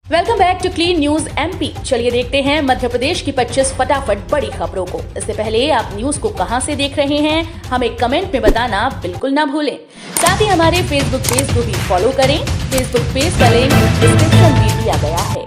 Welcome back to clean news MP. चलिए देखते हैं मध्य प्रदेश की 25 फटाफट बड़ी खबरों को। इससे पहले आप न्यूज को कहां से देख रहे हैं हमें कमेंट में बताना बिल्कुल ना भूलें। साथ ही हमारे फेसबुक पेज को भी फॉलो करें। फेसबुक पेज का लिंक डिस्क्रिप्शन में दिया गया है।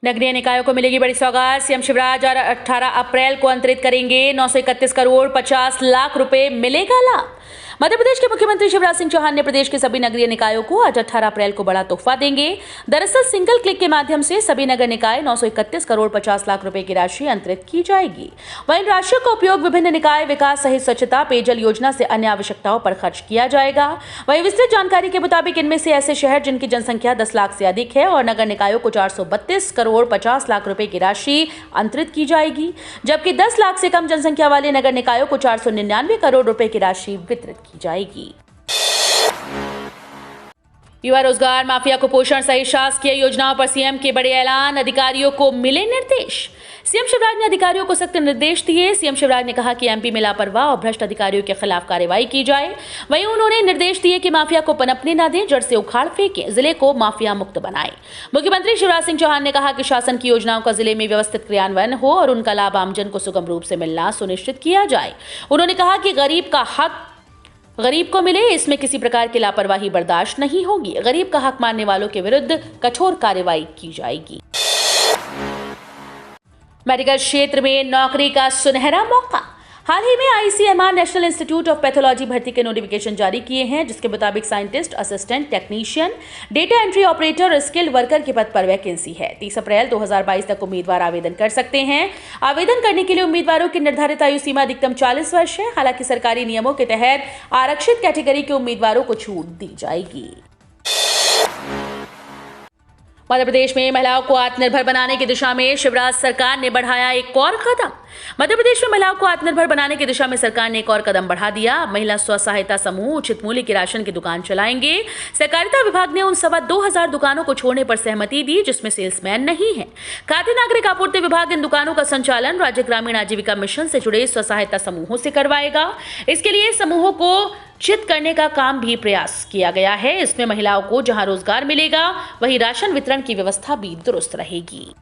नगरीय निकायों को मिलेगी बड़ी सौगात। सीएम शिवराज 18 अप्रैल को अंतरित करेंगे 931 करोड़ 50 लाख रुपए मिलेगा लाभ। मध्य प्रदेश के मुख्यमंत्री शिवराज सिंह चौहान ने प्रदेश के सभी नगरीय निकायों को आज 18 अप्रैल को बड़ा तोहफा देंगे। दरअसल सिंगल क्लिक के माध्यम से सभी नगर निकाय 931 करोड़ 50 लाख रुपए की राशि अंतरित की जाएगी। वहीं राशि का उपयोग विभिन्न निकाय विकास सहित स्वच्छता, पेयजल योजना से अन्य आवश्यकताओं पर खर्च किया जाएगा। वहीं विस्तृत जानकारी के मुताबिक इनमें से ऐसे शहर जिनकी जनसंख्या 10 लाख से अधिक है और नगर निकायों को 432 करोड़ 50 लाख रुपए की राशि अंतरित की जाएगी, जबकि 10 लाख से कम जनसंख्या वाले नगर निकायों को 499 करोड़ रुपए की राशि वितरित की जाएगी। युवा रोजगार माफिया को पोषण सहित शासकीय योजनाओं पर सीएम के बड़े ऐलान, अधिकारियों को मिले निर्देश। सीएम शिवराज ने अधिकारियों को सख्त निर्देश दिए। सीएम शिवराज ने कहा कि एमपी में लापरवाह और भ्रष्ट अधिकारियों के खिलाफ कार्रवाई की जाए। वहीं उन्होंने निर्देश दिए कि माफिया को पनपने न दें, जड़ से उखाड़ फेंकें, जिले को माफिया मुक्त बनाएं। मुख्यमंत्री शिवराज सिंह चौहान ने कहा कि शासन की योजनाओं का जिले में व्यवस्थित क्रियान्वयन हो और उनका लाभ आमजन को सुगम रूप से मिलना सुनिश्चित किया जाए। उन्होंने कहा कि गरीब का हक गरीब को मिले, इसमें किसी प्रकार की लापरवाही बर्दाश्त नहीं होगी। गरीब का हक मानने वालों के विरुद्ध कठोर कार्रवाई की जाएगी। मेडिकल क्षेत्र में नौकरी का सुनहरा मौका। हाल ही में ICMR national institute of pathology भर्ती के नोटिफिकेशन जारी किए हैं, जिसके मुताबिक scientist, assistant, technician, data entry operator और स्किल्ड वर्कर के पद पर वैकेंसी है। 30 अप्रैल 2022 तक उम्मीदवार आवेदन कर सकते हैं। आवेदन करने के लिए उम्मीदवारों की निर्धारित आयु सीमा अधिकतम 40 वर्ष है। हालांकि सरकारी नियमों के तहत आरक्षित कैटेगरी के उम्मीदवारों को छूट दी जाएगी। मध्य प्रदेश में महिलाओं को आत्मनिर्भर बनाने की दिशा में शिवराज सरकार ने बढ़ाया एक और कदम। मध्य प्रदेश में महिलाओं को आत्मनिर्भर बनाने की दिशा में सरकार ने एक और कदम बढ़ा दिया। महिला स्व सहायता समूह उचित मूल्य की राशन की दुकान चलाएंगे। सहकारिता विभाग ने उन 2,25,000 दुकानों को छोड़ने पर सहमति दी जिसमें सेल्समैन नहीं है। खाद्य नागरिक आपूर्ति विभाग इन दुकानों का संचालन राज्य ग्रामीण आजीविका मिशन से जुड़े स्व सहायता समूहों से करवाएगा। इसके लिए समूहों को चित करने का काम भी प्रयास किया गया है। इसमें महिलाओं को जहां रोजगार मिलेगा वहीं राशन वितरण की व्यवस्था भी दुरुस्त रहेगी।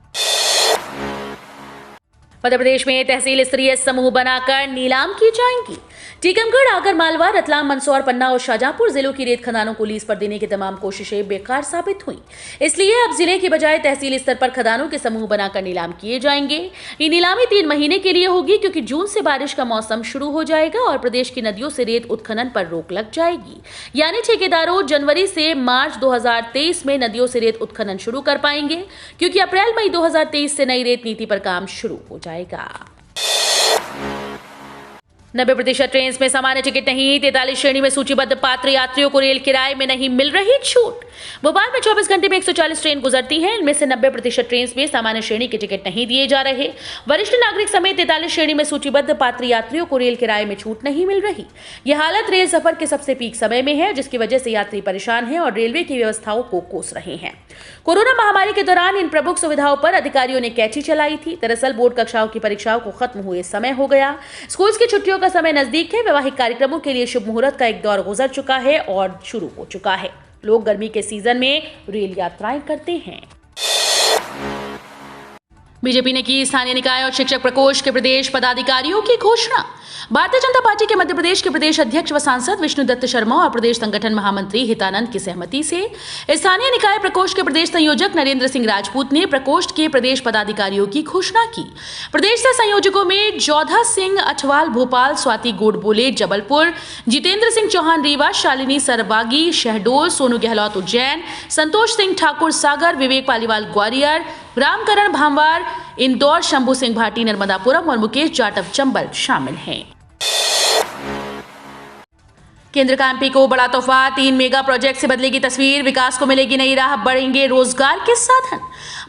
मध्य प्रदेश में तहसील स्तरीय समूह बनाकर नीलाम की जाएंगी। टीकमगढ़, आगर मालवा, रतलाम, मंदसौर, पन्ना और शाहजहांपुर जिलों की रेत खदानों को लीज पर देने की तमाम कोशिशें बेकार साबित हुई। इसलिए अब जिले की बजाय तहसील स्तर पर खदानों के समूह बनाकर नीलाम किए जाएंगे। ये नीलामी 3 महीने के लिए होगी, क्योंकि जून से बारिश का मौसम शुरू हो जाएगा और प्रदेश की नदियों से रेत उत्खनन पर रोक लग जाएगी। यानी ठेकेदारों जनवरी से मार्च 2023 में नदियों से रेत उत्खनन शुरू कर पाएंगे, क्योंकि अप्रैल मई 2023 से नई रेत नीति पर काम शुरू हो जाएगा। 90% ट्रेन में सामान्य टिकट नहीं। 43 श्रेणी में सूचीबद्ध पात्र यात्रियों को रेल किराए में नहीं मिल रही छूट। भोपाल में 24 घंटे में 140 ट्रेन गुजरती हैं। इनमें से 90% ट्रेन में सामान्य श्रेणी के टिकट नहीं दिए जा रहे। वरिष्ठ नागरिक समेत 43 श्रेणी में सूचीबद्ध पात्र यात्रियों को रेल किराए में छूट नहीं मिल रही। यह हालत रेल सफर के सबसे पीक समय में है, जिसकी वजह से यात्री परेशान हैं और रेलवे की व्यवस्थाओं को कोस रहे हैं। कोरोना महामारी के दौरान इन प्रमुख सुविधाओं पर अधिकारियों ने कैची चलाई थी। दरअसल बोर्ड कक्षाओं की परीक्षाओं को खत्म हुए समय हो गया। स्कूल की छुट्टियों का समय नजदीक है। वैवाहिक कार्यक्रमों के लिए शुभ मुहूर्त का एक दौर गुजर चुका है और शुरू हो चुका है। लोग गर्मी के सीजन में रेल यात्राएं करते हैं। बीजेपी ने की स्थानीय निकाय और शिक्षक प्रकोष्ठ के प्रदेश पदाधिकारियों की घोषणा। भारतीय जनता पार्टी के मध्य प्रदेश के प्रदेश अध्यक्ष व सांसद विष्णुदत्त शर्मा और प्रदेश संगठन महामंत्री हितानंद की सहमति से स्थानीय निकाय प्रकोष्ठ के प्रदेश संयोजक नरेंद्र सिंह राजपूत ने प्रकोष्ठ के प्रदेश पदाधिकारियों की घोषणा की। प्रदेश से संयोजकों में जोधा सिंह अठवाल भोपाल, स्वाति गोडबोले जबलपुर, जितेंद्र सिंह चौहान रीवा, शालिनी सरबागी शहडोल, सोनू गहलोत उज्जैन, संतोष सिंह ठाकुर सागर, विवेक पालीवाल ग्वालियर, रामकरण भामवार इंदौर, शंभू सिंह भाटी नर्मदापुरम और मुकेश जाटव चंबल शामिल हैं। केंद्र का एमपी को बड़ा तोहफा। 3 मेगा प्रोजेक्ट से बदलेगी तस्वीर। विकास को मिलेगी नई राह, बढ़ेंगे रोजगार के साधन।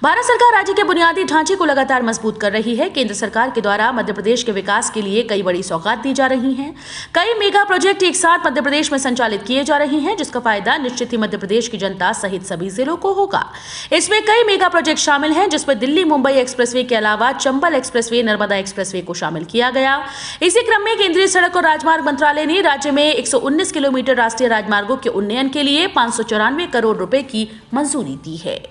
भारत सरकार राज्य के बुनियादी ढांचे को लगातार मजबूत कर रही है। केंद्र सरकार के द्वारा मध्य प्रदेश के विकास के लिए कई बड़ी सौगात दी जा रही हैं। कई मेगा प्रोजेक्ट एक साथ मध्य प्रदेश में संचालित किए जा रहे हैं, जिसका फायदा निश्चित ही मध्य प्रदेश की जनता सहित सभी जिलों को होगा। इसमें कई मेगा प्रोजेक्ट शामिल हैं, जिसमें दिल्ली मुंबई एक्सप्रेसवे के अलावा चंबल एक्सप्रेसवे, नर्मदा एक्सप्रेसवे को शामिल किया गया। इसी क्रम में केंद्रीय सड़क और राजमार्ग मंत्रालय ने राज्य में 119 19 किलोमीटर राष्ट्रीय राजमार्गों के उन्नयन के लिए 594 करोड़ रुपए की मंजूरी दी है।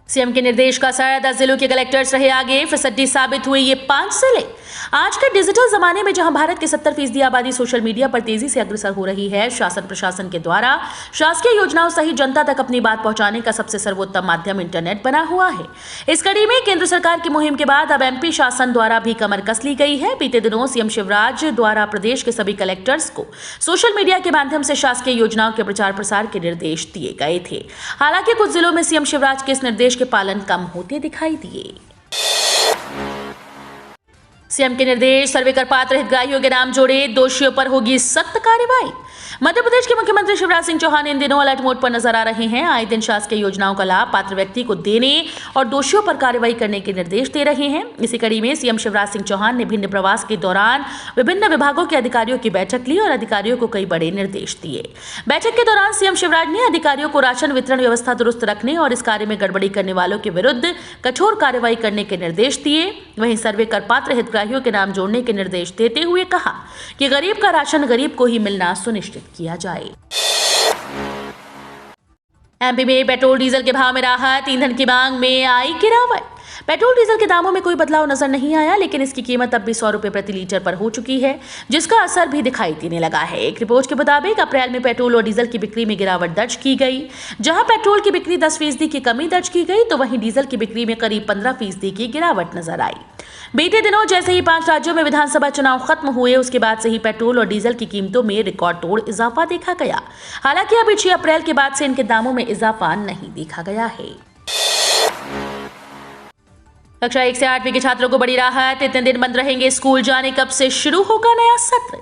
सीएम के निर्देश का असर, 10 जिलों के कलेक्टर्स रहे आगे, फिसड्डी साबित हुए ये 5 जिले। आज के डिजिटल जमाने में जहां भारत की 70% आबादी सोशल मीडिया पर तेजी से अग्रसर हो रही है, शासन प्रशासन के द्वारा शासकीय योजनाओं सहित जनता तक अपनी बात पहुंचाने का सबसे सर्वोत्तम माध्यम इंटरनेट बना हुआ है। इस कड़ी में केंद्र सरकार की मुहिम के बाद अब एमपी शासन द्वारा भी कमर कस ली गई है। बीते दिनों सीएम शिवराज द्वारा प्रदेश के सभी कलेक्टर्स को सोशल मीडिया के माध्यम से शासकीय योजनाओं के प्रचार प्रसार के निर्देश दिए गए थे। हालांकि कुछ जिलों में सीएम शिवराज के इस निर्देश के पालन कम होते दिखाई दिए। सीएम के निर्देश, सर्वे कर पात्र हितग्राहियों के नाम जोड़े, दोषियों पर होगी सख्त कार्रवाई। मध्य प्रदेश के मुख्यमंत्री शिवराज सिंह चौहान इन दिनों अलर्ट मोड पर नजर आ रहे हैं। आए दिन शासकीय योजनाओं का लाभ पात्र व्यक्ति को देने और दोषियों पर कार्रवाई करने के निर्देश दे रहे हैं। इसी कड़ी में सीएम शिवराज सिंह चौहान ने भिन्न प्रवास के दौरान विभिन्न विभागों के अधिकारियों की बैठक ली और अधिकारियों को कई बड़े निर्देश दिए। बैठक के दौरान सीएम शिवराज ने अधिकारियों को राशन वितरण व्यवस्था दुरुस्त रखने और इस कार्य में गड़बड़ी करने वालों के विरुद्ध कठोर कार्रवाई करने के निर्देश दिए। वहीं सर्वे कर पात्र हितग्राहियों के नाम जोड़ने के निर्देश देते हुए कहा कि गरीब का राशन गरीब को ही मिलना सुनिश्चित किया जाए। एमपी में पेट्रोल डीजल के भाव में राहत, ईंधन की मांग में आई गिरावट। पेट्रोल डीजल के दामों में कोई बदलाव नजर नहीं आया, लेकिन इसकी कीमत अब भी 100 रुपए प्रति लीटर पर हो चुकी है, जिसका असर भी दिखाई देने लगा है। एक रिपोर्ट के मुताबिक अप्रैल में पेट्रोल और डीजल की बिक्री में गिरावट दर्ज की गई। जहां पेट्रोल की बिक्री 10% की कमी दर्ज की गई, तो वहीं डीजल की बिक्री में करीब 15% की गिरावट नजर आई। बीते दिनों जैसे ही 5 राज्यों में विधानसभा चुनाव खत्म हुए, उसके बाद से ही पेट्रोल और डीजल की कीमतों में रिकॉर्ड तोड़ इजाफा देखा गया। हालांकि अभी 6 अप्रैल के बाद से इनके दामों में इजाफा नहीं देखा गया है। कक्षा 1 से 8वीं के छात्रों को बड़ी राहत, इतने दिन बंद रहेंगे स्कूल, जाने कब से शुरू होगा नया सत्र।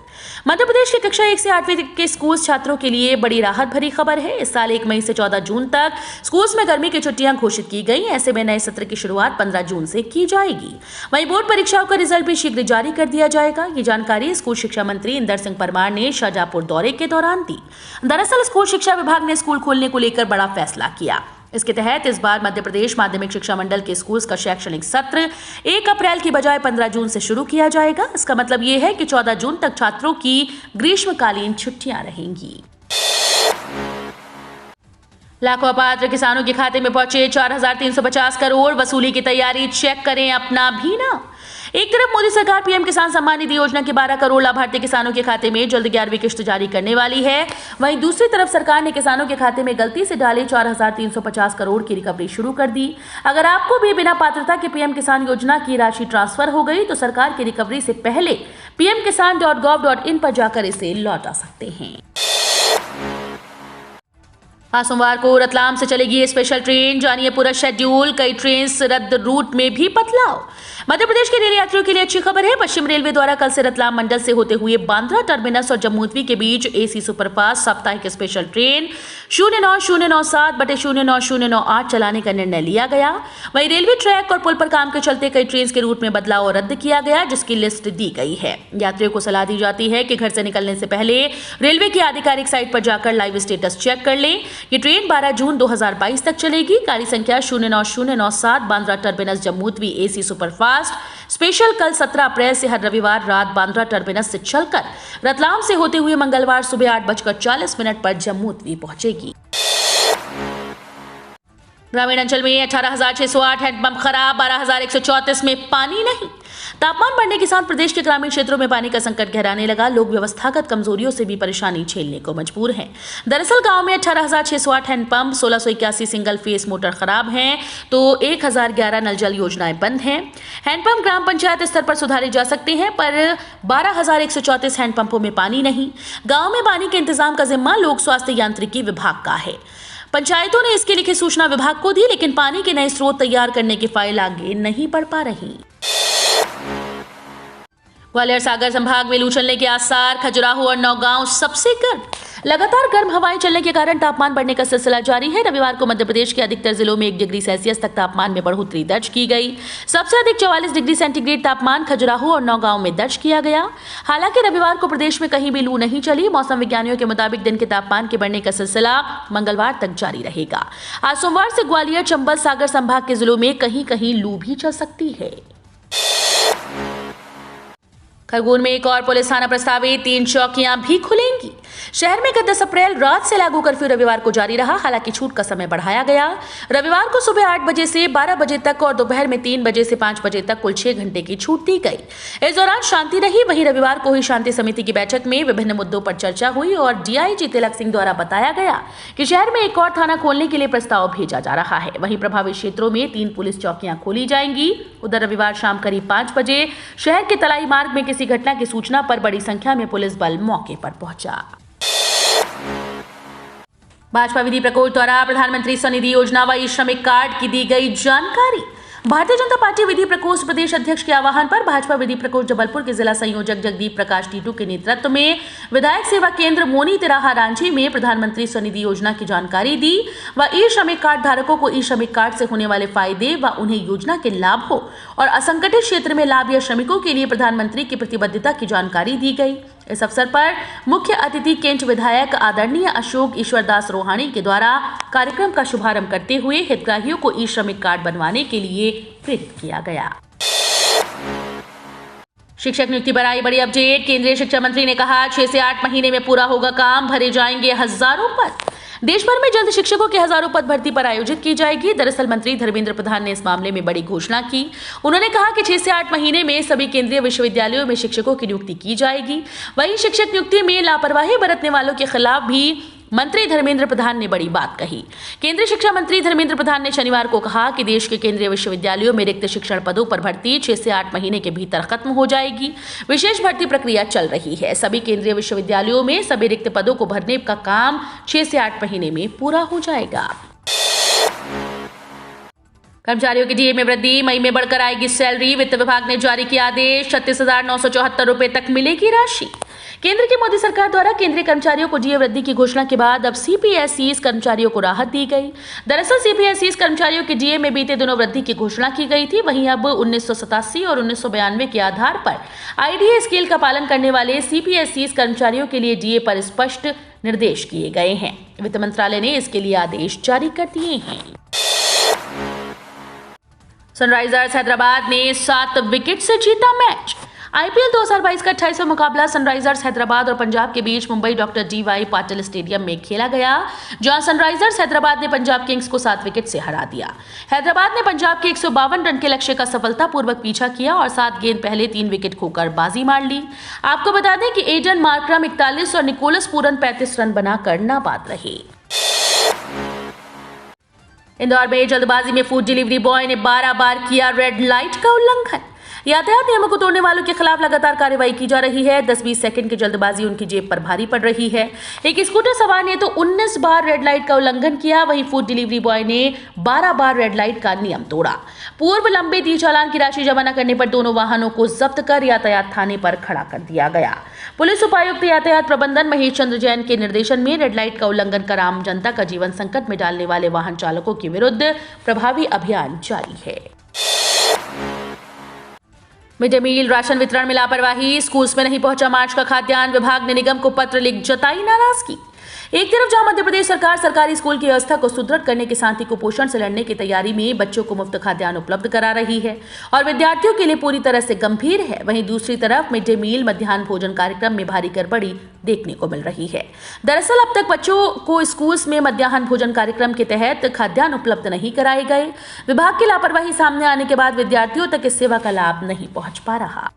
मध्य प्रदेश के कक्षा 1 से 8वीं के स्कूल छात्रों के लिए बड़ी राहत भरी खबर है। इस साल 1 मई से 14 जून तक स्कूल्स में गर्मी की छुट्टियां घोषित की गई। ऐसे में नए सत्र की शुरुआत 15 जून से की जाएगी। वहीं बोर्ड परीक्षाओं का रिजल्ट भी शीघ्र जारी कर दिया जाएगा। ये जानकारी स्कूल शिक्षा मंत्री इंदर सिंह परमार ने शाहजहांपुर दौरे के दौरान दी। दरअसल स्कूल शिक्षा विभाग ने स्कूल खोलने को लेकर बड़ा फैसला किया। इसके तहत इस बार मध्य प्रदेश माध्यमिक शिक्षा मंडल के स्कूल्स का शैक्षणिक सत्र 1 अप्रैल की बजाय 15 जून से शुरू किया जाएगा। इसका मतलब ये है कि 14 जून तक छात्रों की ग्रीष्मकालीन छुट्टियां रहेंगी। लाखों अपात्र किसानों के खाते में पहुंचे 4,350 करोड़, वसूली की तैयारी, चेक करें अपना भी ना। एक तरफ मोदी सरकार पीएम किसान सम्मान निधि योजना के 12 करोड़ लाभार्थी किसानों के खाते में जल्द 11वीं किश्त जारी करने वाली है। वहीं दूसरी तरफ सरकार ने किसानों के खाते में गलती से डाले 4,350 करोड़ की रिकवरी शुरू कर दी। अगर आपको भी बिना पात्रता के पीएम किसान योजना की राशि ट्रांसफर हो गई, तो सरकार की रिकवरी से पहले pmkisan.gov.in पर जाकर इसे लौटा सकते हैं। आज सोमवार को रतलाम से चलेगी स्पेशल ट्रेन, जानिए पूरा शेड्यूल। कई ट्रेन रद्द, रूट में भी बदलाव। मध्य प्रदेश के रेल यात्रियों के लिए अच्छी खबर है। पश्चिम रेलवे द्वारा कल से रतलाम मंडल से होते हुए बांद्रा टर्मिनस और जम्मूतवी के बीच एसी सुपरफास्ट साप्ताहिक स्पेशल ट्रेन 09-097/09008 चलाने का निर्णय लिया गया। वहीं रेलवे ट्रैक और पुल पर काम के चलते कई ट्रेन के रूट में बदलाव और रद्द किया गया, जिसकी लिस्ट दी गई है। यात्रियों को सलाह दी जाती है कि घर से निकलने से पहले रेलवे की आधिकारिक साइट पर जाकर लाइव स्टेटस चेक कर लें। ये ट्रेन 12 जून 2022 तक चलेगी। गाड़ी संख्या 09097 Bandra terminus Jammu Tawi AC superfast special कल 17 अप्रैल से हर रविवार रात बांद्रा टर्मिनस से चलकर रतलाम से होते हुए मंगलवार सुबह 8:40 पर जम्मूतवी पहुंचेगी। ग्रामीण अंचल में 18,608 हैंडपंप खराब, 12,134 में पानी नहीं। तापमान बढ़ने के साथ प्रदेश के ग्रामीण क्षेत्रों में पानी का संकट गहराने लगा। लोग व्यवस्थागत कमजोरियों से भी परेशानी झेलने को मजबूर हैं। दरअसल गांव में 18,608 हैंडपंप, 1681 सिंगल फेस मोटर खराब हैं, तो 1011 नल जल योजनाएं बंद हैं। हैंडपंप ग्राम पंचायत स्तर पर सुधारे जा सकते हैं, पर 12,134 हैंडपंपों में पानी नहीं। गाँव में पानी के इंतजाम का जिम्मा लोक स्वास्थ्य यांत्रिकी विभाग का है। पंचायतों ने इसके लिखे सूचना विभाग को दी, लेकिन पानी के नए स्रोत तैयार करने की फाइल आगे नहीं बढ़ पा रही। ग्वालियर सागर संभाग में लू चलने के आसार, खजुराहो और नौगांव सबसे गर्म। लगातार गर्म हवाएं चलने के कारण तापमान बढ़ने का सिलसिला जारी है। रविवार को मध्य प्रदेश के अधिकतर जिलों में 1 डिग्री सेल्सियस तक तापमान में बढ़ोतरी दर्ज की गई। सबसे अधिक 44 डिग्री सेंटीग्रेड तापमान खजुराहो और नौगांव में दर्ज किया गया। हालांकि रविवार को प्रदेश में कहीं भी लू नहीं चली। मौसम विज्ञानियों के मुताबिक दिन के तापमान के बढ़ने का सिलसिला मंगलवार तक जारी रहेगा। आज सोमवार से ग्वालियर, चंबल, सागर संभाग के जिलों में कहीं कहीं लू भी चल सकती है। खरगोन में एक और पुलिस थाना प्रस्तावित, 3 चौकियां भी खुलेंगी। शहर में 10 अप्रैल रात से लागू कर्फ्यू रविवार को जारी रहा। हालांकि छूट का समय बढ़ाया गया। रविवार को सुबह 8 बजे से 12 बजे तक और दोपहर में 3 बजे से 5 बजे तक कुल 6 घंटे की छूट दी गई। इस दौरान शांति रही। वहीं रविवार को हुई शांति समिति की बैठक में विभिन्न मुद्दों पर चर्चा हुई और डीआईजी तिलक सिंह द्वारा बताया गया कि शहर में एक और थाना खोलने के लिए प्रस्ताव भेजा जा रहा है। वहीं प्रभावित क्षेत्रों में 3 पुलिस चौकियां खोली जाएंगी। उधर रविवार शाम करीब 5 बजे शहर के तलाई मार्ग में किसी घटना की सूचना पर बड़ी संख्या में पुलिस बल मौके पर पहुंचा। भाजपा विधि प्रकोष्ठ द्वारा प्रधानमंत्री स्वनिधि योजना व श्रमिक कार्ड की दी गई जानकारी। भारतीय जनता पार्टी विधि प्रकोष्ठ प्रदेश अध्यक्ष के आह्वान पर भाजपा विधि प्रकोष्ठ जबलपुर के जिला संयोजक जगदीप प्रकाश टीटू के नेतृत्व में विधायक सेवा केंद्र मोनी तिराहा रांची में प्रधानमंत्री स्वनिधि योजना की जानकारी दी व ई श्रमिक कार्ड धारकों को ई श्रमिक कार्ड से होने वाले फायदे व उन्हें योजना के लाभों और असंगठित क्षेत्र में लाभ या श्रमिकों के लिए प्रधानमंत्री की प्रतिबद्धता की जानकारी दी गई। इस अवसर पर मुख्य अतिथि केंट विधायक आदरणीय अशोक ईश्वरदास रोहाणी के द्वारा कार्यक्रम का शुभारंभ करते हुए हितग्राहियों को ई श्रमिक कार्ड बनवाने के लिए प्रेरित किया गया। शिक्षक नियुक्ति पर आई बड़ी अपडेट। केंद्रीय शिक्षा मंत्री ने कहा 6 से 8 महीने में पूरा होगा काम, भरे जाएंगे हजारों पद। देश भर में जल्द शिक्षकों के हजारों पद भर्ती पर आयोजित की जाएगी। दरअसल मंत्री धर्मेंद्र प्रधान ने इस मामले में बड़ी घोषणा की। उन्होंने कहा कि 6 से 8 महीने में सभी केंद्रीय विश्वविद्यालयों में शिक्षकों की नियुक्ति की जाएगी। वहीं शिक्षक नियुक्ति में लापरवाही बरतने वालों के खिलाफ भी मंत्री धर्मेंद्र प्रधान ने बड़ी बात कही। केंद्रीय शिक्षा मंत्री धर्मेंद्र प्रधान ने शनिवार को कहा कि देश के केंद्रीय विश्वविद्यालयों में रिक्त शिक्षण पदों पर भर्ती 6 से 8 महीने के भीतर खत्म हो जाएगी। विशेष भर्ती प्रक्रिया चल रही है। सभी केंद्रीय विश्वविद्यालयों में सभी रिक्त पदों को भरने का काम 6 से 8 महीने में पूरा हो जाएगा। कर्मचारियों की डीए में वृद्धि, मई में बढ़कर आएगी सैलरी। वित्त विभाग ने जारी किया आदेश, 36,974 रुपए तक मिलेगी राशि। केंद्र की मोदी सरकार द्वारा केंद्रीय कर्मचारियों को डीए वृद्धि की घोषणा के बाद अब सीपीएसईस कर्मचारियों को राहत दी गई। दरअसल सीपीएसईस कर्मचारियों के डीए में बीते दिनों वृद्धि की घोषणा की गई थी। वहीं अब 1987 और 1992 के आधार पर आईडीए स्केल का पालन करने वाले सीपीएसईस कर्मचारियों के लिए डीए पर स्पष्ट निर्देश किए गए हैं। वित्त मंत्रालय ने इसके लिए आदेश जारी कर दिए हैं। सनराइजर्स हैदराबाद ने 7 विकेट से जीता मैच। आईपीएल 2022 का 28वां मुकाबला सनराइजर्स हैदराबाद और पंजाब के बीच Mumbai doctor D Y Patil stadium में खेला गया, जहां सनराइजर्स हैदराबाद ने पंजाब किंग्स को 7 विकेट से हरा दिया। हैदराबाद ने पंजाब के 152 रन के लक्ष्य का सफलतापूर्वक पीछा किया और 7 गेंद पहले 3 विकेट खोकर बाजी मार ली। आपको बता दें कि एडन मार्करम 41 और निकोलस पूरन 35 रन बनाकर नाबाद रहे। इंदौर में जल्दबाजी में फूड डिलीवरी बॉय ने 12 बार किया रेड लाइट का उल्लंघन। यातायात नियमों को तोड़ने वालों के खिलाफ लगातार कार्रवाई की जा रही है। 10-20 सेकंड की जल्दबाजी उनकी जेब पर भारी पड़ रही है। एक स्कूटर सवार ने तो 19 बार रेड लाइट का उल्लंघन किया। वहीं फूड डिलीवरी बॉय ने 12 बार रेड लाइट का नियम तोड़ा। पूर्व लंबित ई चालान की राशि जमा न करने पर दोनों वाहनों को जब्त कर यातायात थाने पर खड़ा कर दिया गया। पुलिस उपायुक्त यातायात प्रबंधन महेश चंद्र जैन के निर्देशन में रेड लाइट का उल्लंघन कर आम जनता का जीवन संकट में डालने वाले वाहन चालकों के विरुद्ध प्रभावी अभियान जारी है। मिड डे मील राशन वितरण में लापरवाही, स्कूल्स में नहीं पहुंचा मार्च का खाद्यान्न। विभाग ने निगम को पत्र लिख जताई नाराजगी। एक तरफ जहां मध्य प्रदेश सरकार सरकारी स्कूल की व्यवस्था को सुदृढ़ करने के साथ ही कुपोषण से लड़ने की तैयारी में बच्चों को मुफ्त खाद्यान्न उपलब्ध करा रही है और विद्यार्थियों के लिए पूरी तरह से गंभीर है, वहीं दूसरी तरफ मिड डे मील मध्याह्न भोजन कार्यक्रम में भारी गड़बड़ी देखने को मिल रही है। दरअसल अब तक बच्चों को स्कूल्स में मध्याह्न भोजन कार्यक्रम के तहत खाद्यान्न उपलब्ध नहीं कराए गए। विभाग की लापरवाही सामने आने के बाद विद्यार्थियों तक इस सेवा का लाभ नहीं पहुंच पा रहा।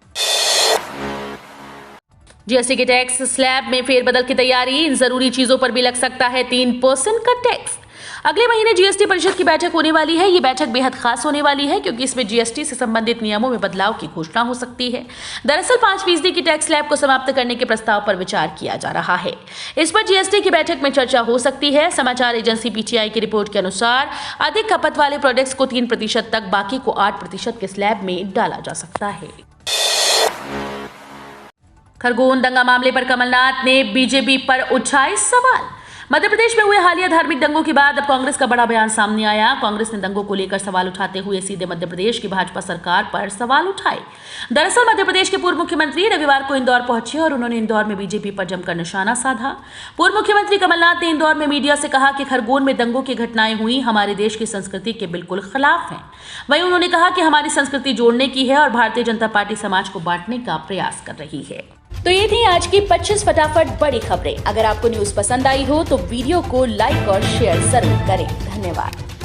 जीएसटी के टैक्स स्लैब में फेरबदल की तैयारी, इन जरूरी चीजों पर भी लग सकता है 3% का टैक्स। अगले महीने जीएसटी परिषद की बैठक होने वाली है। ये बैठक बेहद खास होने वाली है क्योंकि इसमें जीएसटी से संबंधित नियमों में बदलाव की घोषणा हो सकती है। दरअसल 5% की टैक्स स्लैब को समाप्त करने के प्रस्ताव पर विचार किया जा रहा है। इस पर जीएसटी की बैठक में चर्चा हो सकती है। समाचार एजेंसी पीटीआई की रिपोर्ट के अनुसार अधिक खपत वाले प्रोडक्ट्स को 3% तक, बाकी को 8% के स्लैब में डाला जा सकता है। खरगोन दंगा मामले पर कमलनाथ ने बीजेपी पर उठाए सवाल। मध्य प्रदेश में हुए हालिया धार्मिक दंगों के बाद अब कांग्रेस का बड़ा बयान सामने आया। कांग्रेस ने दंगों को लेकर सवाल उठाते हुए सीधे मध्य प्रदेश की भाजपा सरकार पर सवाल उठाए। दरअसल मध्य प्रदेश के पूर्व मुख्यमंत्री रविवार को इंदौर पहुंचे और उन्होंने इंदौर में बीजेपी पर जमकर निशाना साधा। पूर्व मुख्यमंत्री कमलनाथ ने इंदौर में मीडिया से कहा कि खरगोन में दंगों की घटनाएं हुई हमारे देश की संस्कृति के बिल्कुल खिलाफ हैं। वहीं उन्होंने कहा कि हमारी संस्कृति जोड़ने की है और भारतीय जनता पार्टी समाज को बांटने का प्रयास कर रही है। तो ये थी आज की 25 फटाफट बड़ी खबरें। अगर आपको न्यूज़ पसंद आई हो तो वीडियो को लाइक और शेयर जरूर करें। धन्यवाद।